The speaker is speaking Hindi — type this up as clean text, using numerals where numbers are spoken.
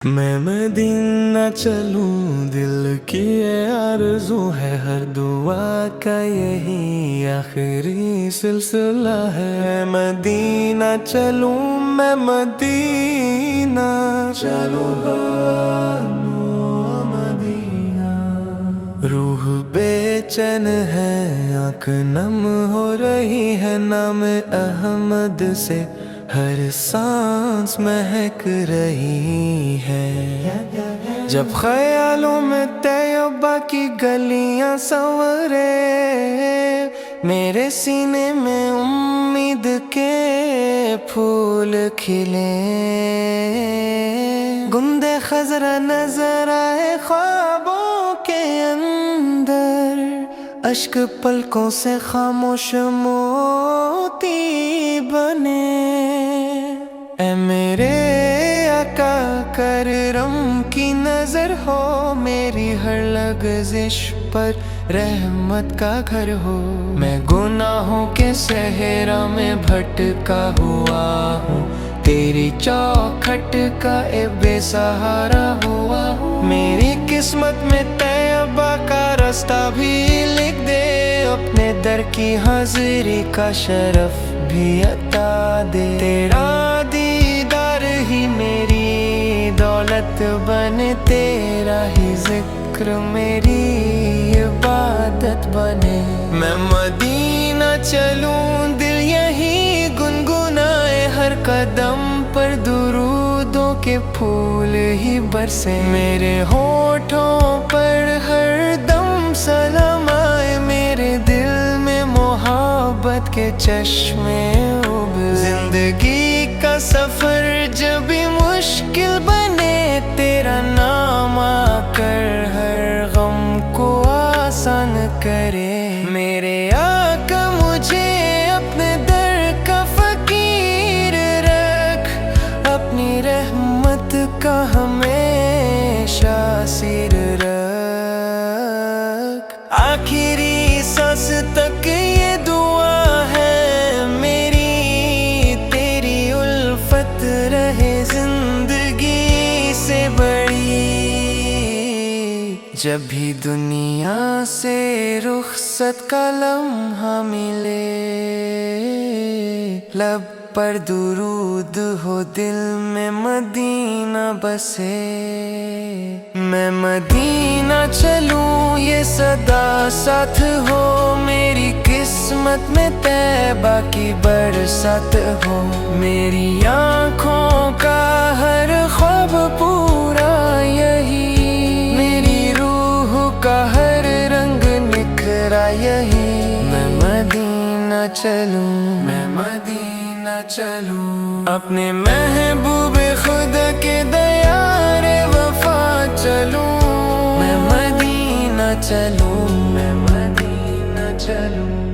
मैं मदीना चलूं दिल की ये आरज़ू है, हर दुआ का यही आखिरी सिलसिला है। मदीना चलूं मैं मदीना चलूंगा मदीना। रूह बेचैन है, आँख नम हो रही है, नाम अहमद से हर सांस महक रही है। जब ख्यालों में तैयबा की गलियां संवरे, मेरे सीने में उम्मीद के फूल खिले। गुंदे खजरा नजर आए ख्वाबों के अंदर, अश्क पलकों से खामोश मोती बने। ऐ मेरे आका करम की नजर हो, मेरी हर लग़ज़िश पर रहमत का घर हो। मैं गुनाहों के सहरा में भटका हुआ हूँ, तेरी चौखट का ए बेसहारा हुआ हूँ। मेरी किस्मत में तैयबा का रास्ता भी लिख दे, अपने दर की हाजिरी का शरफ भी अता दे। तेरा दीदार ही मेरी दौलत बने, तेरा ही जिक्र मेरी इबादत बने। मैं मदीना चलूं दिल यही गुनगुनाए, हर कदम पर दुरूदों के फूल ही बरसे। मेरे होठों पर हर दम सलाम आए, मेरे दिल में मोहब्बत के चश्मे उबले। जिंदगी का सफर जब भी मुश्किल बने, तेरा नाम आकर हर गम को आसान करे। मेरे आका मुझे अपने दर का फकीर रख, अपनी रहमत का हमेशा सिर रख। आखिरी सांस तक ये दुआ है मेरी, तेरी उल्फत रहे जिंदगी से बड़ी। जब भी दुनिया से रुखसत का लम्हा मिले, लब पर दुरूद हो, दिल में मदीना बसे। मैं मदीना चलूं ये सदा साथ हो, मेरी किस्मत में तैयबा की बरसात हो। मेरी आँखों का हर ख्वाब पूरा यही, मेरी रूह का हर रंग निखरा यही। मैं मदीना चलूं, मैं मदीना चलूं, अपने महबूब खुदा के दयारे वफा चलूं। मैं मदीना चलूं, मैं मदीना चलूं।